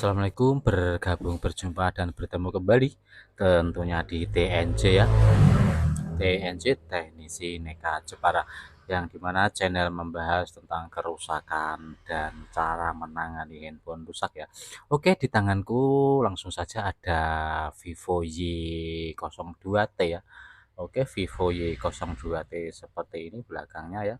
Assalamualaikum, berjumpa dan bertemu kembali tentunya di TNJ ya. TNJ Teknisi Neka Jepara, yang dimana channel membahas tentang kerusakan dan cara menangani handphone rusak ya. Oke, di tanganku langsung saja ada Vivo Y02T ya. Oke, Vivo Y02T seperti ini belakangnya ya.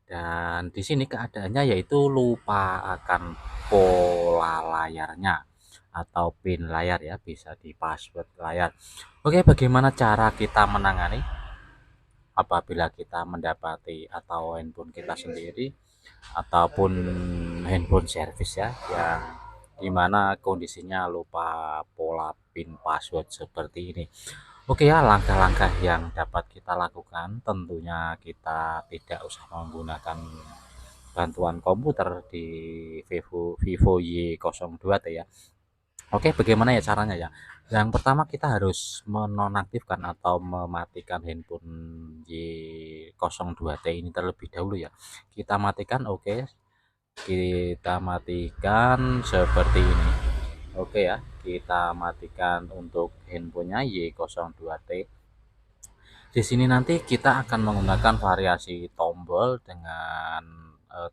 Dan di sini keadaannya yaitu lupa akan pola layarnya atau pin layar ya, bisa di password layar. Oke, bagaimana cara kita menangani apabila kita mendapati atau handphone kita sendiri ataupun handphone service ya, yang dimana kondisinya lupa pola pin password seperti ini. Oke ya, langkah-langkah yang dapat kita lakukan tentunya kita tidak usah menggunakan bantuan komputer di Vivo Y02T ya. Oke, bagaimana ya caranya ya? Yang pertama kita harus menonaktifkan atau mematikan handphone Y02T ini terlebih dahulu ya. Kita matikan, oke. Kita matikan seperti ini. Oke ya, kita matikan untuk handphonenya Y02T. Di sini nanti kita akan menggunakan variasi tombol dengan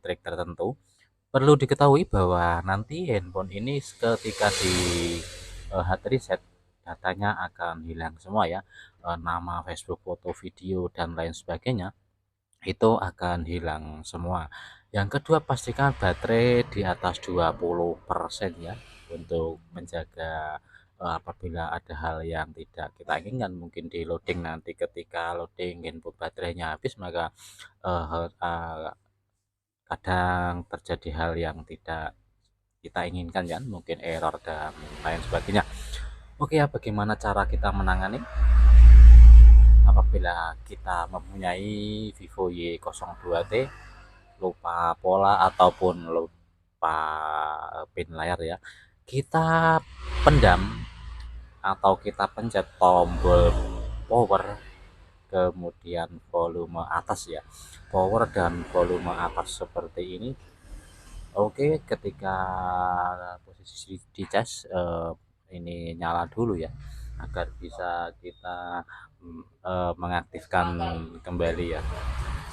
trik tertentu. Perlu diketahui bahwa nanti handphone ini ketika di hard reset datanya akan hilang semua ya. Nama, Facebook, foto, video dan lain sebagainya itu akan hilang semua. Yang kedua, pastikan baterai di atas 20% ya, untuk menjaga apabila ada hal yang tidak kita inginkan, mungkin di loading nanti ketika loading handphone baterainya habis, maka kadang terjadi hal yang tidak kita inginkan ya, mungkin error dan lain sebagainya. Oke ya, bagaimana cara kita menangani apabila kita mempunyai Vivo Y02T lupa pola ataupun lupa pin layar ya? Kita pendam atau kita pencet tombol power kemudian volume atas ya, power dan volume atas seperti ini. Oke, ketika posisi di cas ini nyala dulu ya, agar bisa kita mengaktifkan kembali ya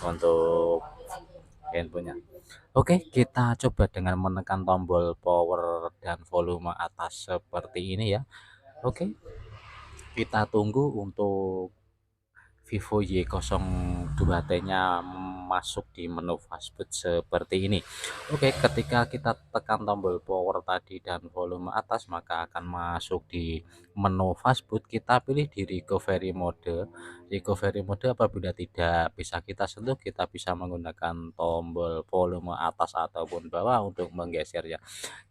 untuk handphonenya. Oke, kita coba dengan menekan tombol power dan volume atas seperti ini ya. Oke, kita tunggu untuk Vivo Y02T-nya masuk di menu fastboot seperti ini. Oke, ketika kita tekan tombol power tadi dan volume atas, maka akan masuk di menu fastboot. Kita pilih di recovery mode. Recovery mode apabila tidak bisa kita sentuh, kita bisa menggunakan tombol volume atas ataupun bawah untuk menggeser ya.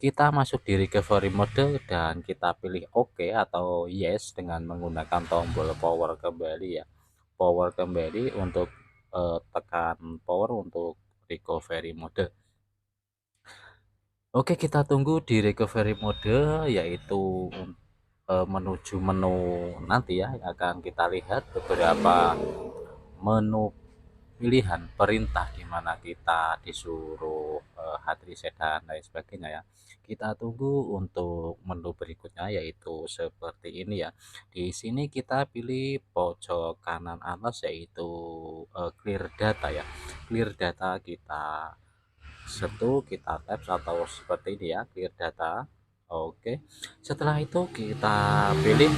Kita masuk di recovery mode dan kita pilih OK atau yes dengan menggunakan tombol power kembali ya. Power kembali untuk tekan power untuk recovery mode. Oke, kita tunggu di recovery mode, yaitu menuju menu nanti ya, akan kita lihat beberapa menu pilihan perintah di mana kita disuruh hard reset dan lain sebagainya ya. Kita tunggu untuk menu berikutnya, yaitu seperti ini ya. Di sini kita pilih pojok kanan atas, yaitu clear data ya. Clear data kita sentuh, kita tap atau seperti ini ya, clear data. Oke. Setelah itu kita pilih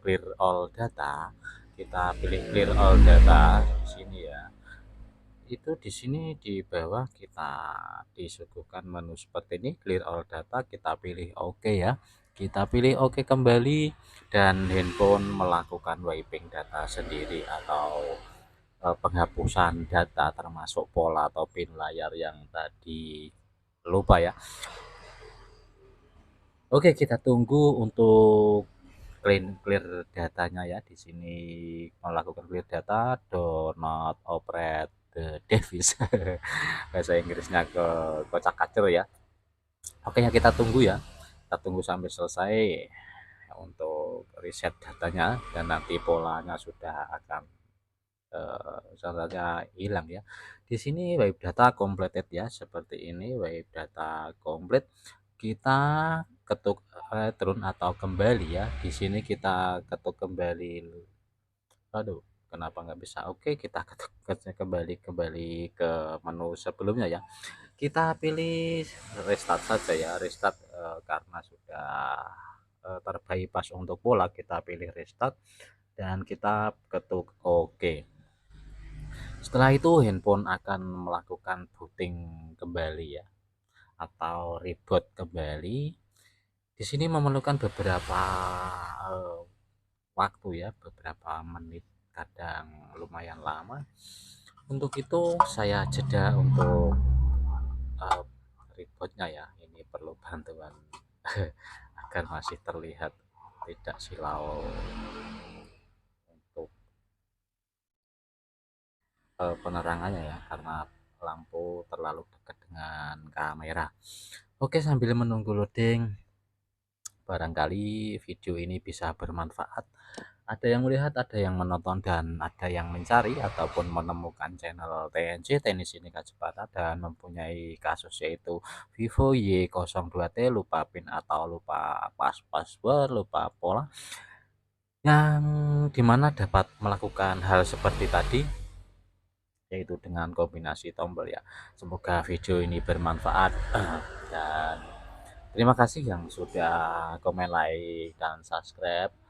clear all data. Kita pilih clear all data di sini ya. Itu di sini di bawah kita disuguhkan menu seperti ini, clear all data. Kita pilih OK ya. Kita pilih OK kembali dan handphone melakukan wiping data sendiri atau penghapusan data termasuk pola atau pin layar yang tadi lupa ya. Oke, kita tunggu untuk clear datanya ya. Di sini melakukan clear data, do not operate the device. Bahasa Inggrisnya ke kocak kacir ya. Oke ya, kita tunggu ya. Kita tunggu sampai selesai untuk reset datanya dan nanti polanya sudah akan saja hilang ya. Di sini wipe data completed ya, seperti ini wipe data complete. kita ketuk return atau kembali ya. Di sini kita ketuk kembali. Aduh, kenapa nggak bisa? Oke, kita ketuk kembali ke menu sebelumnya ya. Kita pilih restart saja ya, restart karena sudah terbypass untuk pola, kita pilih restart dan kita ketuk oke. Setelah itu handphone akan melakukan booting kembali ya, atau reboot kembali. Di sini memerlukan beberapa eh, waktu ya, beberapa menit, kadang lumayan lama. Untuk itu saya jeda untuk uh, rebootnya ya. Ini perlu bantuan agar masih terlihat tidak silau untuk penerangannya ya, karena lampu terlalu dekat dengan kamera. Oke, sambil menunggu loading, barangkali video ini bisa bermanfaat. Ada yang melihat, ada yang menonton, dan ada yang mencari ataupun menemukan channel TNC Teknis Indika Cepata dan mempunyai kasus yaitu Vivo Y02T, lupa PIN atau lupa password, lupa pola, yang dimana dapat melakukan hal seperti tadi, yaitu dengan kombinasi tombol ya. Semoga video ini bermanfaat dan terima kasih yang sudah komen, like, dan subscribe.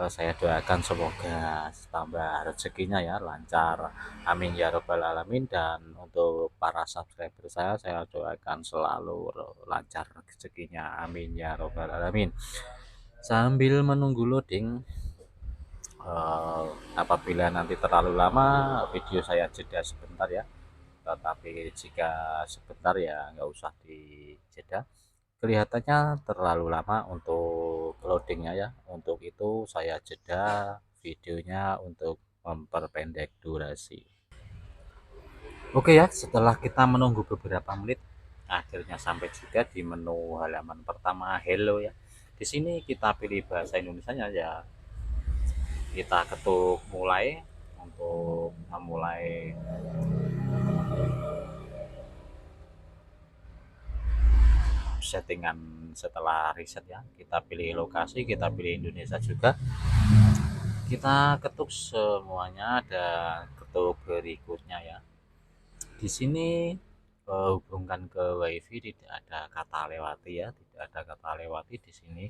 Saya doakan semoga tambah rezekinya ya, lancar, amin ya robbal alamin. Dan untuk para subscriber saya doakan selalu lancar rezekinya, amin ya robbal alamin. Sambil menunggu loading, apabila nanti terlalu lama video saya jeda sebentar ya, tetapi jika sebentar ya nggak usah dijeda. Kelihatannya terlalu lama untuk loadingnya ya, untuk itu saya jeda videonya untuk memperpendek durasi. Oke ya, setelah kita menunggu beberapa menit, akhirnya sampai juga di menu halaman pertama, hello ya. Di sini kita pilih bahasa Indonesia ya, kita ketuk mulai untuk memulai settingan. Setelah reset ya, kita pilih lokasi, kita pilih Indonesia juga, kita ketuk semuanya dan ketuk berikutnya ya. Di sini hubungkan ke WiFi, tidak ada kata lewati ya, tidak ada kata lewati di sini.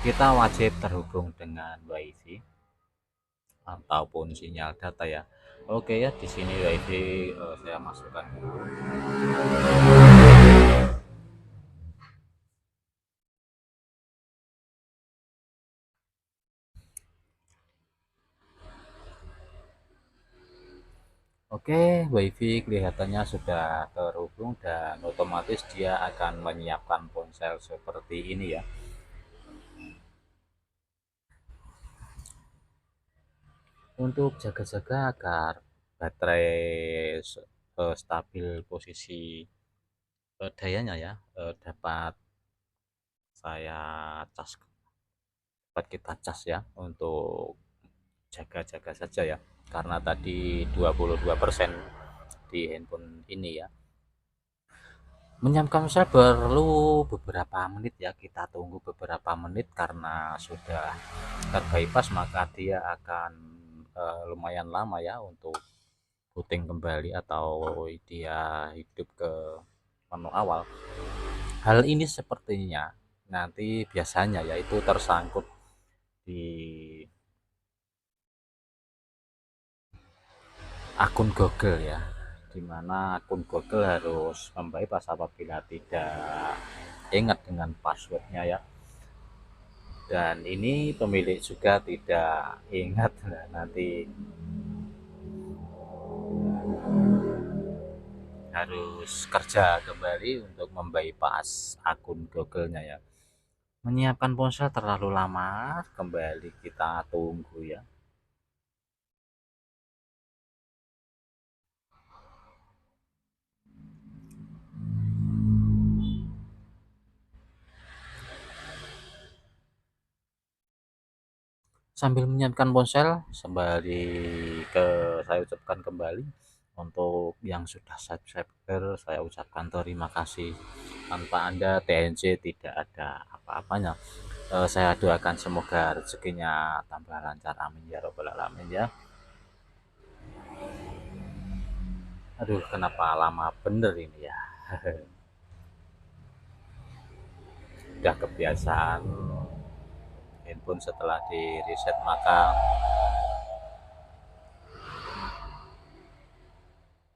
Kita wajib terhubung dengan WiFi ataupun sinyal data ya. Oke ya, di sini WiFi saya masukkan dulu. Oke, WiFi kelihatannya sudah terhubung dan otomatis dia akan menyiapkan ponsel seperti ini ya. Untuk jaga-jaga agar baterai stabil posisi dayanya ya, dapat saya cas, dapat kita cas ya, untuk jaga-jaga saja ya, karena tadi 22% di handphone ini ya. Menyiapkan ponsel perlu beberapa menit ya, kita tunggu beberapa menit karena sudah terbypass, maka dia akan lumayan lama ya untuk booting kembali atau dia hidup ke menu awal. Hal ini sepertinya nanti biasanya yaitu tersangkut di akun Google ya, dimana akun Google harus membypass apabila tidak ingat dengan passwordnya ya. Dan ini pemilik juga tidak ingat, nah, nanti harus kerja kembali untuk membypass akun Google-nya ya. Menyiapkan ponsel terlalu lama, kembali kita tunggu ya. Sambil menyiapkan ponsel, sembari saya ucapkan kembali Untuk yang sudah subscriber saya ucapkan terima kasih. Tanpa Anda TNC tidak ada apa-apanya. Saya doakan semoga rezekinya tambah lancar, amin ya robbal alamin ya. Aduh, kenapa lama bener ini ya. Udah kebiasaan handphone setelah di reset maka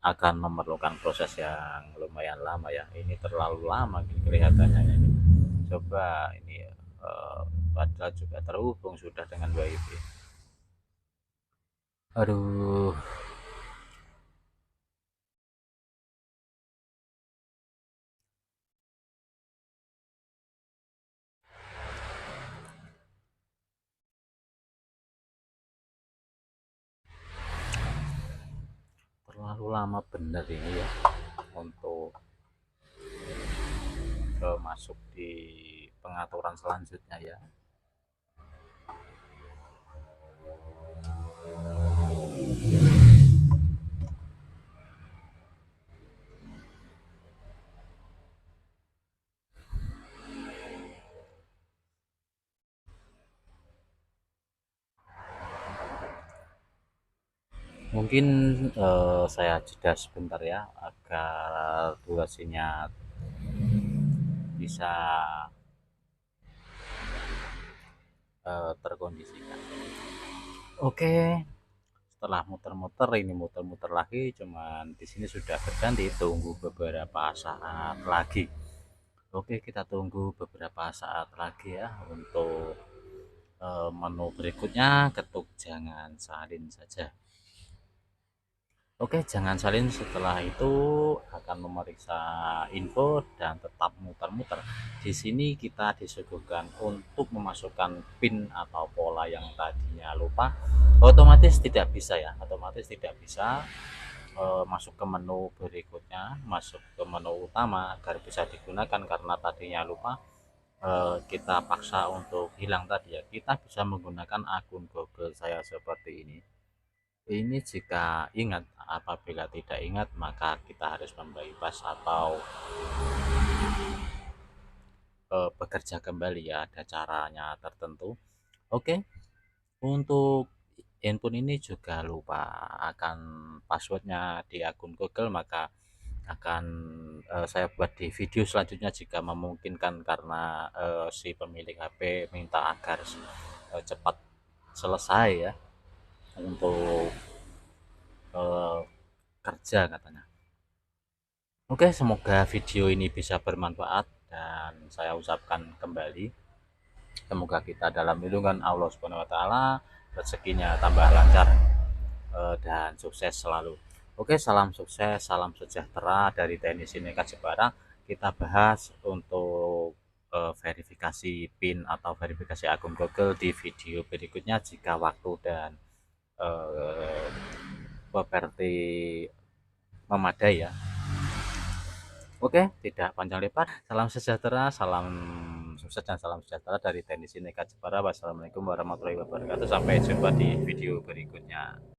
akan memerlukan proses yang lumayan lama ya. Ini terlalu lama kelihatannya ini. Coba ini padahal juga terhubung sudah dengan WiFi. Aduh, terlalu lama bener ini ya untuk masuk di pengaturan selanjutnya ya. Mungkin saya jeda sebentar ya agar durasinya bisa terkondisikan. Oke, setelah muter-muter ini muter-muter lagi, cuman di sini sudah berganti, tunggu beberapa saat lagi. Oke, kita tunggu beberapa saat lagi ya untuk menu berikutnya. Ketuk jangan salin saja. Oke, jangan salin. Setelah itu akan memeriksa info dan tetap muter-muter. Di sini kita disuguhkan untuk memasukkan pin atau pola yang tadinya lupa. Otomatis tidak bisa ya, otomatis tidak bisa masuk ke menu berikutnya, masuk ke menu utama agar bisa digunakan karena tadinya lupa. Kita paksa untuk hilang tadi ya. Kita bisa menggunakan akun Google saya seperti ini. Ini jika ingat, apabila tidak ingat maka kita harus membypass atau bekerja kembali ya, ada caranya tertentu. Oke, untuk handphone ini juga lupa akan passwordnya di akun Google, maka akan saya buat di video selanjutnya jika memungkinkan karena si pemilik HP minta agar cepat selesai ya untuk eh, kerja katanya. Oke, semoga video ini bisa bermanfaat dan saya ucapkan kembali semoga kita dalam lindungan Allah Subhanahu wa taala, rezekinya tambah lancar dan sukses selalu. Oke, salam sukses, salam sejahtera dari TNI Sinekat Jepara. Kita bahas untuk verifikasi PIN atau verifikasi akun Google di video berikutnya jika waktu dan properti memadai ya. Oke, tidak panjang lebar. Salam sejahtera, salam sukses dan salam sejahtera dari TNI Sinekat Jepara. Wassalamualaikum warahmatullahi wabarakatuh. Sampai jumpa di video berikutnya.